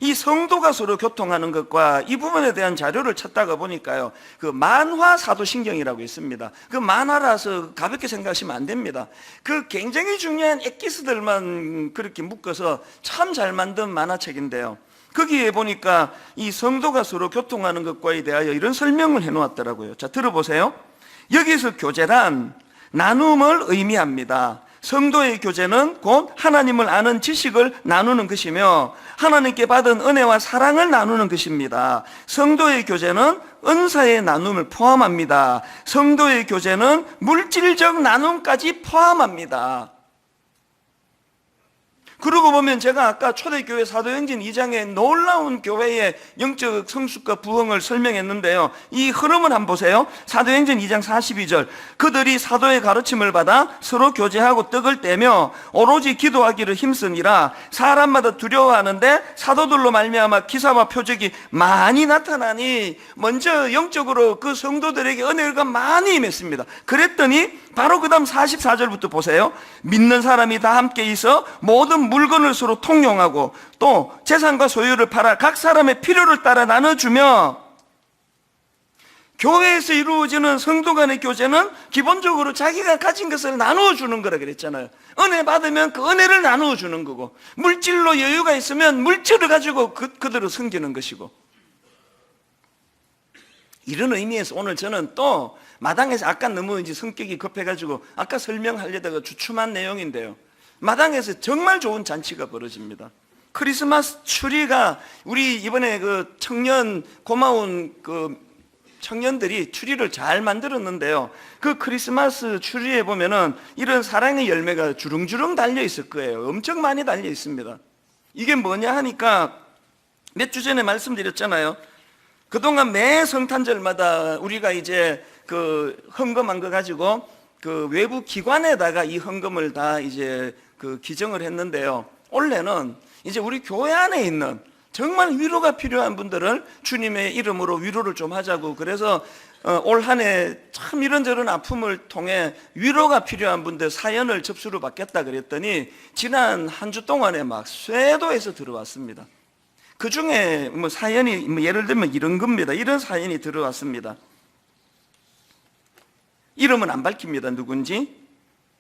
이 성도가 서로 교통하는 것과 이 부분에 대한 자료를 찾다가 보니까요, 그 만화 사도신경이라고 있습니다. 그 만화라서 가볍게 생각하시면 안 됩니다. 그 굉장히 중요한 엑기스들만 그렇게 묶어서 참 잘 만든 만화책인데요, 거기에 보니까 이 성도가 서로 교통하는 것과에 대하여 이런 설명을 해놓았더라고요. 자, 들어보세요. 여기서 교제란 나눔을 의미합니다. 성도의 교제는 곧 하나님을 아는 지식을 나누는 것이며 하나님께 받은 은혜와 사랑을 나누는 것입니다. 성도의 교제는 은사의 나눔을 포함합니다. 성도의 교제는 물질적 나눔까지 포함합니다. 그러고 보면 제가 아까 초대교회 사도행전 2장에 놀라운 교회의 영적 성숙과 부흥을 설명했는데요, 이 흐름을 한번 보세요. 사도행전 2장 42절, 그들이 사도의 가르침을 받아 서로 교제하고 떡을 떼며 오로지 기도하기를 힘쓰니라. 사람마다 두려워하는데 사도들로 말미암아 기사와 표적이 많이 나타나니, 먼저 영적으로 그 성도들에게 은혜가 많이 임했습니다. 그랬더니 바로 그 다음 44절부터 보세요. 믿는 사람이 다 함께 있어 모든 물건을 서로 통용하고 또 재산과 소유를 팔아 각 사람의 필요를 따라 나눠주며, 교회에서 이루어지는 성도 간의 교제는 기본적으로 자기가 가진 것을 나누어 주는 거라 그랬잖아요. 은혜 받으면 그 은혜를 나누어 주는 거고, 물질로 여유가 있으면 물질을 가지고 그대로 섬기는 것이고, 이런 의미에서 오늘 저는 또 마당에서, 아까 너무 이제 성격이 급해가지고 아까 설명하려다가 주춤한 내용인데요, 마당에서 정말 좋은 잔치가 벌어집니다. 크리스마스 추리가, 우리 이번에 그 청년, 고마운 그 청년들이 추리를 잘 만들었는데요, 그 크리스마스 추리에 보면은 이런 사랑의 열매가 주렁주렁 달려 있을 거예요. 엄청 많이 달려 있습니다. 이게 뭐냐 하니까 몇 주 전에 말씀드렸잖아요. 그동안 매 성탄절마다 우리가 이제 그 헌금한 거 가지고 그 외부 기관에다가 이 헌금을 다 이제 그 기증을 했는데요, 올해는 이제 우리 교회 안에 있는 정말 위로가 필요한 분들을 주님의 이름으로 위로를 좀 하자고, 그래서 올 한 해 참 이런저런 아픔을 통해 위로가 필요한 분들 사연을 접수로 받겠다 그랬더니 지난 한 주 동안에 막 쇄도에서 들어왔습니다. 그 중에 뭐 사연이 뭐 예를 들면 이런 겁니다. 이런 사연이 들어왔습니다. 이름은 안 밝힙니다. 누군지.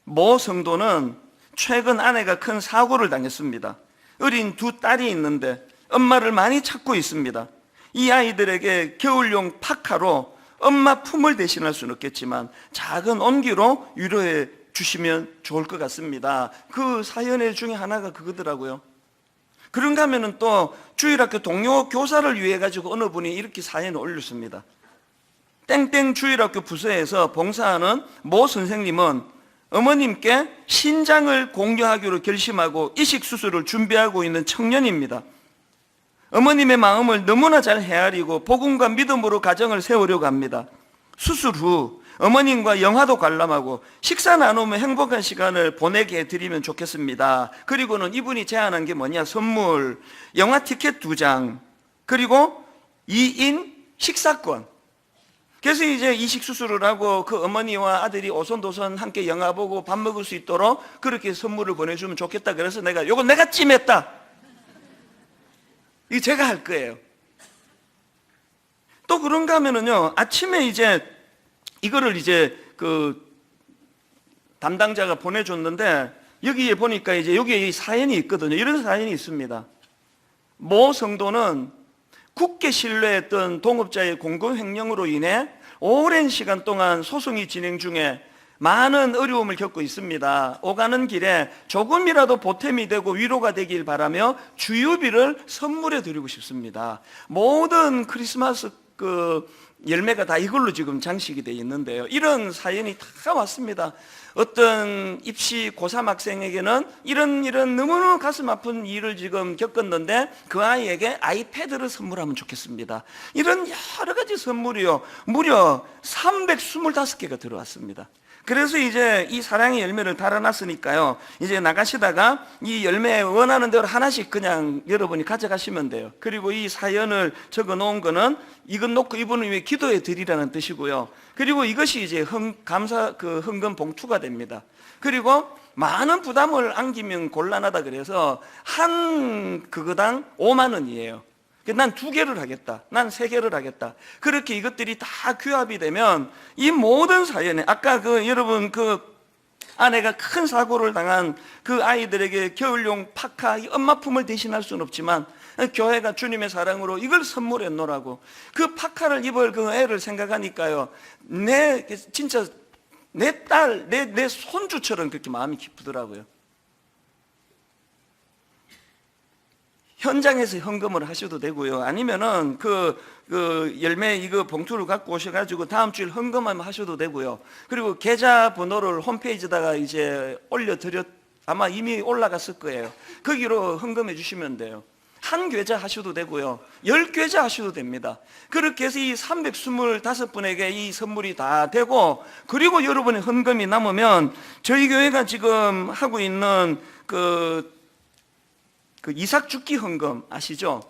모 성도는 최근 아내가 큰 사고를 당했습니다. 어린 두 딸이 있는데 엄마를 많이 찾고 있습니다. 이 아이들에게 겨울용 파카로 엄마 품을 대신할 수는 없겠지만 작은 온기로 위로해 주시면 좋을 것 같습니다. 그 사연 중에 하나가 그거더라고요. 그런가 하면은 또 주일학교 동료 교사를 위해 가지고 어느 분이 이렇게 사연을 올렸습니다. 땡땡 주일학교 부서에서 봉사하는 모 선생님은 어머님께 신장을 공유하기로 결심하고 이식 수술을 준비하고 있는 청년입니다. 어머님의 마음을 너무나 잘 헤아리고 복음과 믿음으로 가정을 세우려고 합니다. 수술 후 어머님과 영화도 관람하고 식사 나누며 행복한 시간을 보내게 해드리면 좋겠습니다. 그리고는 이분이 제안한 게 뭐냐, 선물, 영화 티켓 2장, 그리고 2인 식사권. 그래서 이제 이식 수술을 하고 그 어머니와 아들이 오손도손 함께 영화 보고 밥 먹을 수 있도록 그렇게 선물을 보내주면 좋겠다. 그래서 요거 내가 찜했다. 이거 제가 할 거예요. 또 그런가 하면은요, 아침에 이제 이거를 이제 그 담당자가 보내줬는데 여기에 보니까 이제 여기에 이 사연이 있거든요. 이런 사연이 있습니다. 모 성도는 굳게 신뢰했던 동업자의 공공 횡령으로 인해 오랜 시간 동안 소송이 진행 중에 많은 어려움을 겪고 있습니다. 오가는 길에 조금이라도 보탬이 되고 위로가 되길 바라며 주유비를 선물해 드리고 싶습니다. 모든 크리스마스 그 열매가 다 이걸로 지금 장식이 되어 있는데요, 이런 사연이 다 왔습니다. 어떤 입시 고3 학생에게는 이런 너무너무 가슴 아픈 일을 지금 겪었는데 그 아이에게 아이패드를 선물하면 좋겠습니다. 이런 여러 가지 선물이요, 무려 325개가 들어왔습니다. 그래서 이제 이 사랑의 열매를 달아놨으니까요, 이제 나가시다가 이 열매 원하는 대로 하나씩 그냥 여러분이 가져가시면 돼요. 그리고 이 사연을 적어 놓은 거는 이건 놓고 이분을 위해 기도해 드리라는 뜻이고요. 그리고 이것이 이제 감사 그 헌금 봉투가 됩니다. 그리고 많은 부담을 안기면 곤란하다 그래서 한 그거당 5만 원이에요. 난 2개를 하겠다, 난 3개를 하겠다. 그렇게 이것들이 다 규합이 되면 이 모든 사연에, 아까 그 여러분 그 아내가 큰 사고를 당한 그 아이들에게 겨울용 파카, 이 엄마 품을 대신할 수는 없지만 교회가 주님의 사랑으로 이걸 선물해 놓으라고, 그 파카를 입을 그 애를 생각하니까요, 진짜 내 딸, 내 손주처럼 그렇게 마음이 기쁘더라고요. 현장에서 헌금을 하셔도 되고요, 아니면은 그 열매 이거 봉투를 갖고 오셔가지고 다음 주일 헌금하면 하셔도 되고요. 그리고 계좌 번호를 홈페이지에다가 이제 올려드렸 아마 이미 올라갔을 거예요. 거기로 헌금해 주시면 돼요. 한 계좌 하셔도 되고요, 10계좌 하셔도 됩니다. 그렇게 해서 이 325분에게 이 선물이 다 되고, 그리고 여러분의 헌금이 남으면 저희 교회가 지금 하고 있는 그 이삭 죽기 헌금 아시죠?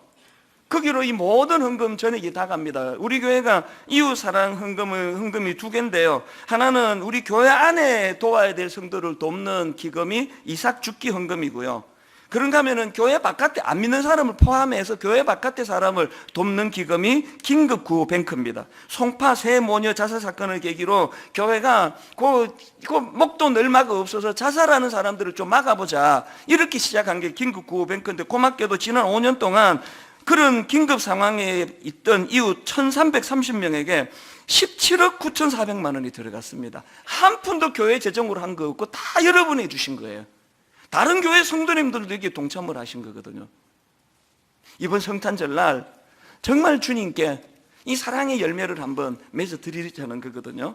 거기로 이 모든 헌금 전액이 다 갑니다. 우리 교회가 이웃사랑 헌금이 두 개인데요, 하나는 우리 교회 안에 도와야 될 성도를 돕는 기금이 이삭 죽기 헌금이고요, 그런가 하면은 교회 바깥에 안 믿는 사람을 포함해서 교회 바깥의 사람을 돕는 기금이 긴급구호뱅크입니다. 송파 새 모녀 자살 사건을 계기로 교회가 그 목도 늘마가 없어서 자살하는 사람들을 좀 막아보자, 이렇게 시작한 게 긴급구호뱅크인데, 고맙게도 지난 5년 동안 그런 긴급 상황에 있던 이웃 1330명에게 17억 9,400만 원이 들어갔습니다. 한 푼도 교회 재정으로 한 거 없고 다 여러분이 주신 거예요. 다른 교회 성도님들도 여기에 동참을 하신 거거든요. 이번 성탄절날 정말 주님께 이 사랑의 열매를 한번 맺어 드리자는 거거든요.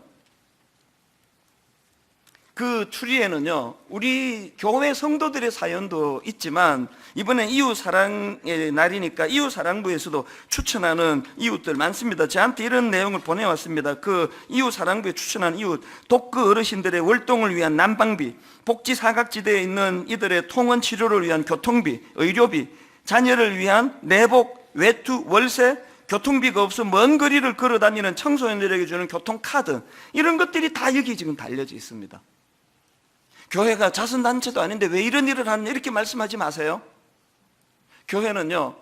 그 추리에는요, 우리 교회 성도들의 사연도 있지만, 이번에 이웃사랑의 날이니까 이웃사랑부에서도 추천하는 이웃들 많습니다. 저한테 이런 내용을 보내왔습니다. 그 이웃사랑부에 추천한 이웃, 독거 어르신들의 월동을 위한 난방비, 복지 사각지대에 있는 이들의 통원 치료를 위한 교통비, 의료비, 자녀를 위한 내복, 외투, 월세, 교통비가 없어 먼 거리를 걸어 다니는 청소년들에게 주는 교통카드, 이런 것들이 다 여기 지금 달려져 있습니다. 교회가 자선단체도 아닌데 왜 이런 일을 하느냐, 이렇게 말씀하지 마세요. 교회는요,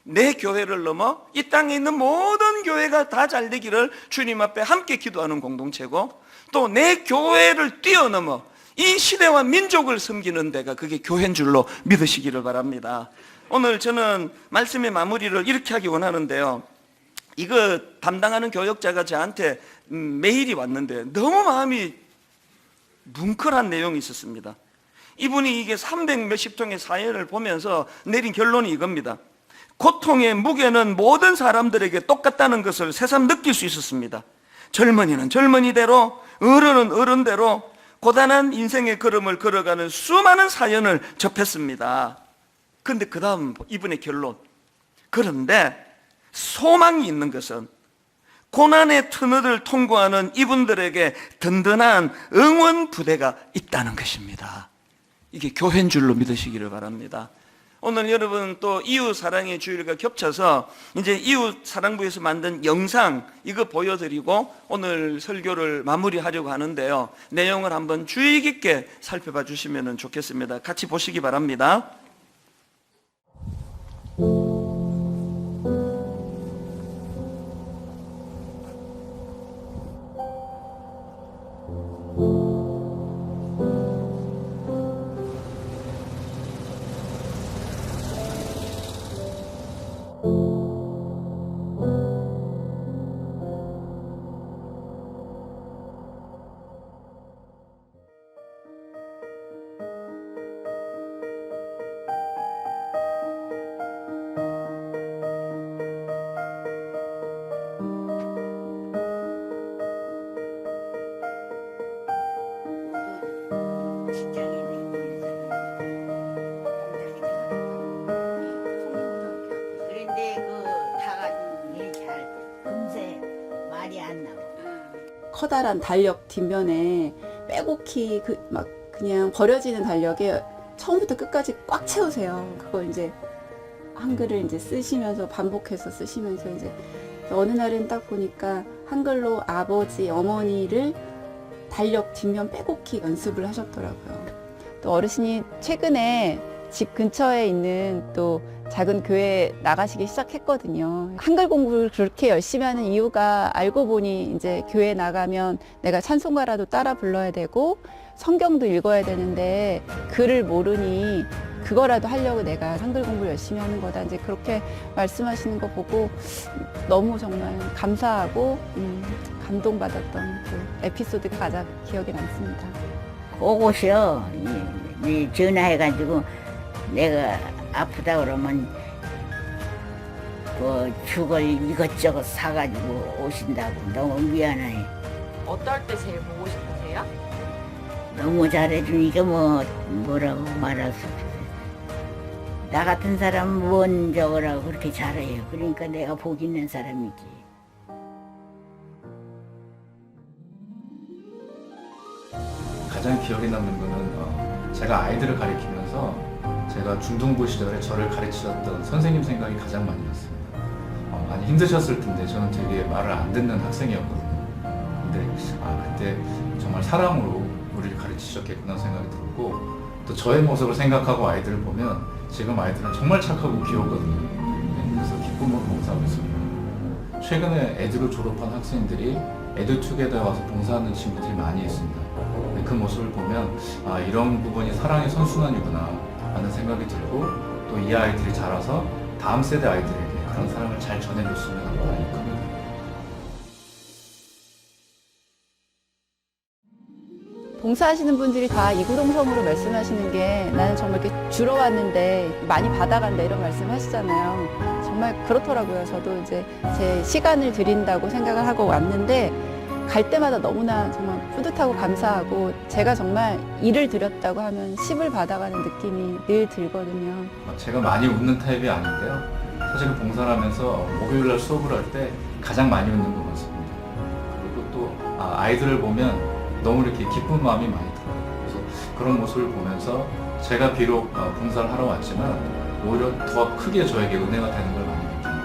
내 교회를 넘어 이 땅에 있는 모든 교회가 다 잘 되기를 주님 앞에 함께 기도하는 공동체고, 또 내 교회를 뛰어넘어 이 시대와 민족을 섬기는 데가 그게 교회인 줄로 믿으시기를 바랍니다. 오늘 저는 말씀의 마무리를 이렇게 하기 원하는데요, 이거 담당하는 교역자가 저한테 메일이 왔는데 너무 마음이 뭉클한 내용이 있었습니다. 이분이 이게 300 몇십 통의 사연을 보면서 내린 결론이 이겁니다. 고통의 무게는 모든 사람들에게 똑같다는 것을 새삼 느낄 수 있었습니다. 젊은이는 젊은이대로, 어른은 어른대로 고단한 인생의 걸음을 걸어가는 수많은 사연을 접했습니다. 그런데 그 다음 이분의 결론, 그런데 소망이 있는 것은 고난의 터널을 통과하는 이분들에게 든든한 응원 부대가 있다는 것입니다. 이게 교회인 줄로 믿으시기를 바랍니다. 오늘 여러분 또 이웃사랑의 주일과 겹쳐서 이제 이웃사랑부에서 만든 영상 이거 보여드리고 오늘 설교를 마무리하려고 하는데요, 내용을 한번 주의 깊게 살펴봐 주시면 좋겠습니다. 같이 보시기 바랍니다. 커다란 달력 뒷면에 빼곡히 막 그냥 버려지는 달력에 처음부터 끝까지 꽉 채우세요. 그걸 이제 한글을 이제 쓰시면서 반복해서 쓰시면서 이제 어느 날은 딱 보니까 한글로 아버지, 어머니를 달력 뒷면 빼곡히 연습을 하셨더라고요. 또 어르신이 최근에 집 근처에 있는 또 작은 교회 나가시기 시작했거든요. 한글 공부를 그렇게 열심히 하는 이유가 알고 보니 이제 교회 나가면 내가 찬송가라도 따라 불러야 되고 성경도 읽어야 되는데 글을 모르니 그거라도 하려고 내가 한글 공부를 열심히 하는 거다. 이제 그렇게 말씀하시는 거 보고 너무 정말 감사하고 감동받았던 그 에피소드가 가장 기억에 남습니다. 오고셔. 전화해가지고 내가 아프다 그러면 그 죽을 이것저것 사가지고 오신다고. 너무 미안해. 어떨 때 제일 보고 싶으세요? 너무 잘해주니까 뭐라고 말할 수 없어요. 나 같은 사람 뭔 저거라고 그렇게 잘해요. 그러니까 내가 복 있는 사람이지. 가장 기억에 남는 거는 제가 아이들을 가르치면서 제가 중등부 시절에 저를 가르치셨던 선생님 생각이 가장 많이 났습니다. 많이 힘드셨을 텐데 저는 되게 말을 안 듣는 학생이었거든요. 근데 그때 정말 사랑으로 우리를 가르치셨겠구나 생각이 들었고, 또 저의 모습을 생각하고 아이들을 보면 지금 아이들은 정말 착하고 귀엽거든요. 그래서 기쁨으로 봉사하고 있습니다. 최근에 에듀로 졸업한 학생들이 에듀투게더에 와서 봉사하는 친구들이 많이 있습니다. 그 모습을 보면 이런 부분이 사랑의 선순환이구나 하는 생각이 들고, 또 이 아이들이 자라서 다음 세대 아이들에게 그런 사랑을 잘 전해줬으면 하는 바람이 큽니다. 봉사하시는 분들이 다 이구동성으로 말씀하시는 게 나는 정말 이렇게 주러 왔는데 많이 받아간다 이런 말씀 하시잖아요. 정말 그렇더라고요. 저도 이제 제 시간을 드린다고 생각을 하고 왔는데 갈 때마다 너무나 정말 뿌듯하고 감사하고, 제가 정말 일을 드렸다고 하면 10을 받아가는 느낌이 늘 들거든요. 제가 많이 웃는 타입이 아닌데요. 사실 봉사를 하면서 목요일날 수업을 할 때 가장 많이 웃는 것 같습니다. 그리고 또 아이들을 보면 너무 이렇게 기쁜 마음이 많이 들어요. 그래서 그런 모습을 보면서 제가 비록 봉사를 하러 왔지만 오히려 더 크게 저에게 은혜가 되는 걸 많이 느낍니다.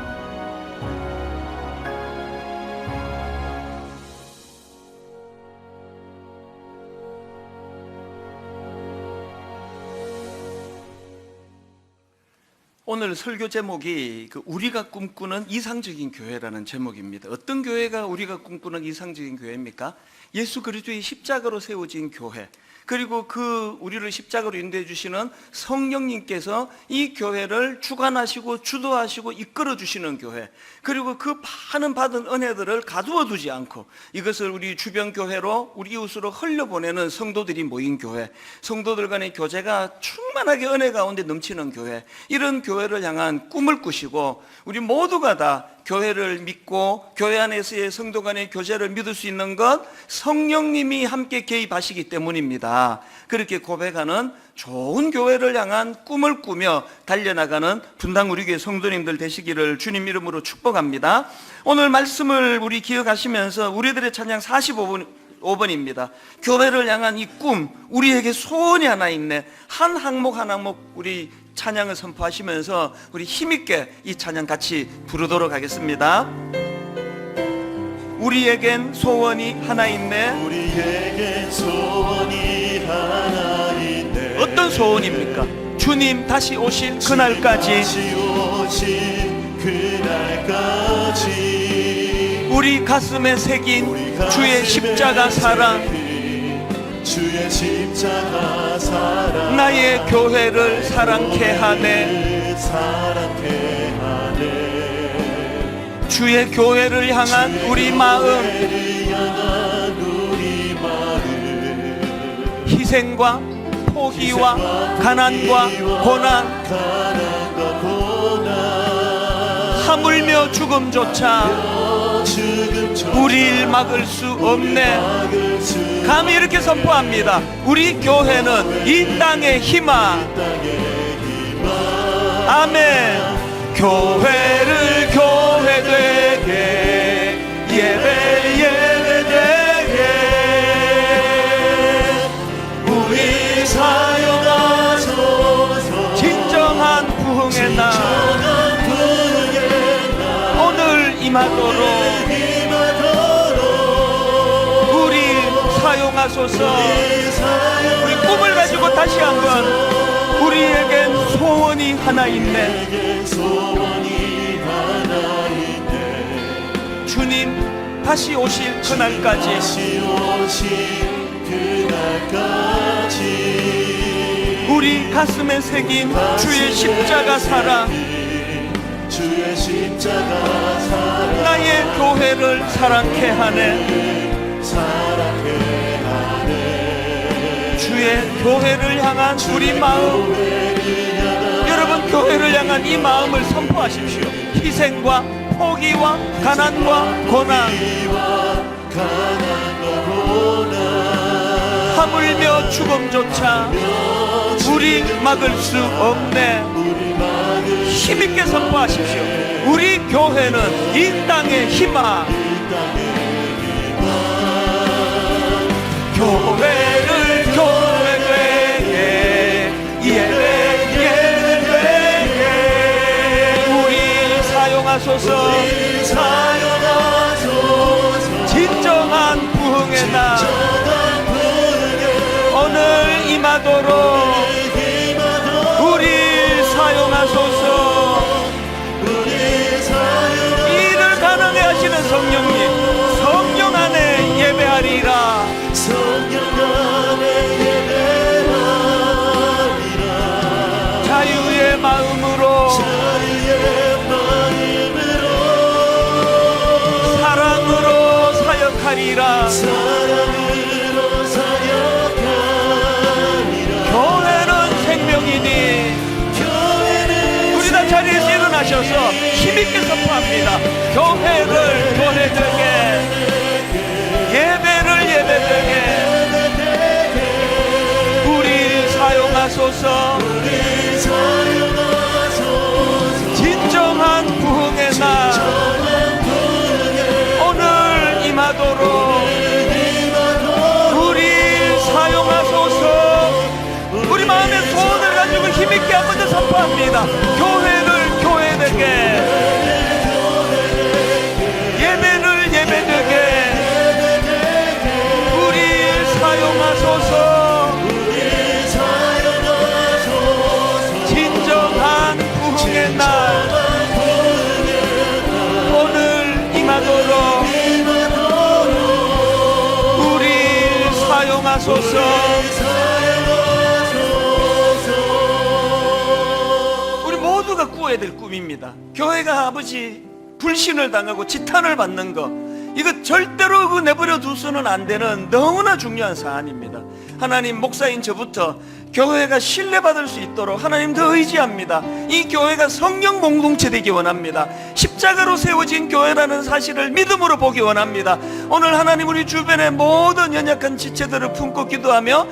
오늘 설교 제목이 우리가 꿈꾸는 이상적인 교회라는 제목입니다. 어떤 교회가 우리가 꿈꾸는 이상적인 교회입니까? 예수 그리스도의 십자가로 세워진 교회, 그리고 우리를 십자가로 인도해 주시는 성령님께서 이 교회를 주관하시고 주도하시고 이끌어 주시는 교회, 그리고 그 많은 받은 은혜들을 가두어 두지 않고 이것을 우리 주변 교회로, 우리 이웃으로 흘려보내는 성도들이 모인 교회, 성도들 간의 교제가 충만하게 은혜 가운데 넘치는 교회, 이런 교회를 향한 꿈을 꾸시고 우리 모두가 다 교회를 믿고 교회 안에서의 성도 간의 교제를 믿을 수 있는 것 성령님이 함께 개입하시기 때문입니다. 그렇게 고백하는 좋은 교회를 향한 꿈을 꾸며 달려나가는 분당 우리 교회 성도님들 되시기를 주님 이름으로 축복합니다. 오늘 말씀을 우리 기억하시면서 우리들의 찬양 45번입니다. 교회를 향한 이 꿈, 우리에게 소원이 하나 있네. 한 항목 한 항목 우리 찬양을 선포하시면서 우리 힘있게 이 찬양 같이 부르도록 하겠습니다. 우리에겐 소원이 하나 있네. 우리에겐 소원이 하나 있네. 어떤 소원입니까? 주님 다시 오실 그날까지, 다시 오실 그날까지 우리 가슴에 새긴 주의 십자가 사랑, 주의 십자가 사랑 나의 교회를 사랑케 하네. 사랑케 하네. 주의 교회를 향한 우리 마음, 희생과 포기와 가난과 고난, 하물며 죽음조차 우리를 막을 수 없네. 감히 이렇게 선포합니다. 우리 교회는 이 땅의 희망. 아멘. 교회를 교회되게, 예배 예배되게 우리 사용하소서. 진정한 부흥의 날 오늘 임하도록 우리 사용하소서. 우리 꿈을 가지고 다시 한번 우리에겐 소원이 하나 있네. 주님 다시 오실 그날까지 우리 가슴에 새긴 주의 십자가 사랑, 나의 교회를 사랑케 하네. 주의 교회를 향한 우리 마음, 여러분 교회를 향한 이 마음을 선포하십시오. 희생과 포기와 가난과 고난, 하물며 죽음조차 우리 막을 수 없네. 힘있게 선포하십시오. 우리 교회는 이 땅의 희망. 교회를 교회되게 예배되게 우리 사용하소서. 진정한 부흥의 날 오늘 임하도록 우리 사용하소서. 이를 가능해 하시는 성령님, 성령 안에 예배하리라. 자유의 마음으로 사랑으로 사역하리라. 교회는 생명이니 우리 다 자리에서 일어나셔서 힘있게 선포합니다. 교회를 교회되게 예배를 예배되게 우리 사용하소서. 진정한 부흥의 날 오늘 임하도록 우리 사용하소서. 우리 마음의 소원을 가지고 힘있게 한번 더 선포합니다. 교회를 교회되게 예배를 예배되게 우리 사용하소서. 진정한 부흥의 날 오늘 임하도록 우리 사용하소서. 우리 모두가 꾸어야 될 꿈입니다. 교회가 아버지 불신을 당하고 지탄을 받는 거, 이거 절대로 내버려 두서는 안 되는 너무나 중요한 사안입니다. 하나님, 목사인 저부터 교회가 신뢰받을 수 있도록 하나님 더 의지합니다. 이 교회가 성령 공동체 되기 원합니다. 십자가로 세워진 교회라는 사실을 믿음으로 보기 원합니다. 오늘 하나님, 우리 주변의 모든 연약한 지체들을 품고 기도하며,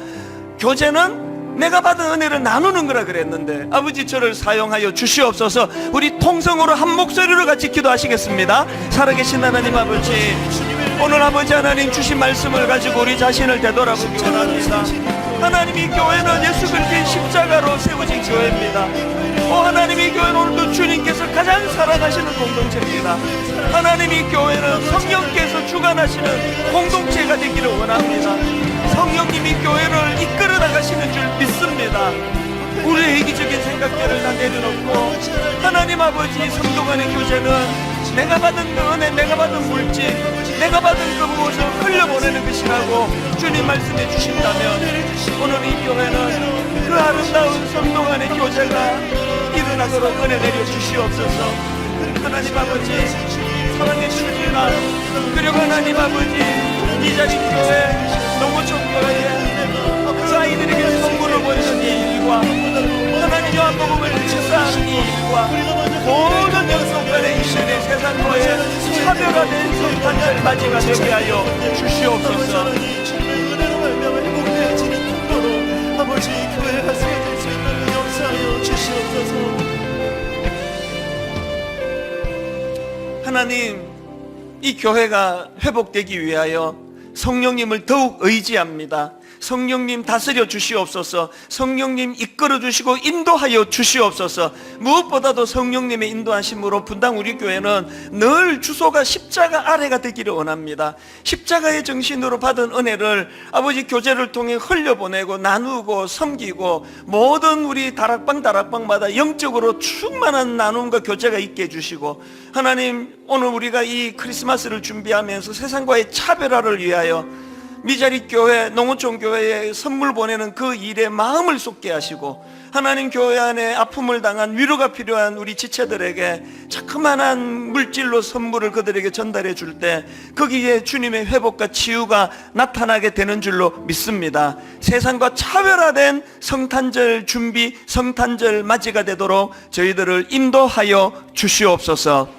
교제는 내가 받은 은혜를 나누는 거라 그랬는데 아버지, 저를 사용하여 주시옵소서. 우리 통성으로 한 목소리로 같이 기도하시겠습니다. 살아계신 하나님 아버지, 오늘 아버지 하나님 주신 말씀을 가지고 우리 자신을 되돌아보기 원합니다. 하나님, 이 교회는 예수 그리스도의 십자가로 세워진 교회입니다. 하나님, 이 교회는 오늘도 주님께서 가장 사랑하시는 공동체입니다. 하나님, 이 교회는 성령께서 주관하시는 공동체가 되기를 원합니다. 성령님이 교회를 이끌어 나가시는 줄 믿습니다. 우리의 이기적인 생각들을 다 내려놓고 하나님 아버지, 성도 간의 교제는 내가 받은 그 은혜, 내가 받은 물질, 내가 받은 그 무엇을 흘려보내는 것이라고 주님 말씀해 주신다면, 오늘 이 교회는 그 아름다운 성도 간의 교제가 일어나도록 은혜 내려 주시옵소서. 하나님 아버지, 사랑해 주시나, 그리고 하나님 아버지, 이 자리 교회, 농어촌 교회에 아이들에게 선물을 보내는 이 일과 하나님 요한복음을 실사하는 이 일과 모든 영성간의 이들의 세상과의 차별화된 성탄절 맞이가 되게 하여 주시옵소서. 아버지, 교회가 세워질 수 있는 역사하여 주시옵소서. 하나님, 이 교회가 회복되기 위하여 성령님을 더욱 의지합니다. 성령님 다스려 주시옵소서. 성령님 이끌어 주시고 인도하여 주시옵소서. 무엇보다도 성령님의 인도하심으로 분당 우리 교회는 늘 주소가 십자가 아래가 되기를 원합니다. 십자가의 정신으로 받은 은혜를 아버지 교제를 통해 흘려보내고 나누고 섬기고 모든 우리 다락방마다 영적으로 충만한 나눔과 교제가 있게 해주시고, 하나님, 오늘 우리가 이 크리스마스를 준비하면서 세상과의 차별화를 위하여 미자리 교회, 농어촌 교회에 선물 보내는 그 일에 마음을 쏟게 하시고, 하나님, 교회 안에 아픔을 당한 위로가 필요한 우리 지체들에게 자그마한 물질로 선물을 그들에게 전달해 줄 때 거기에 주님의 회복과 치유가 나타나게 되는 줄로 믿습니다. 세상과 차별화된 성탄절 준비, 성탄절 맞이가 되도록 저희들을 인도하여 주시옵소서.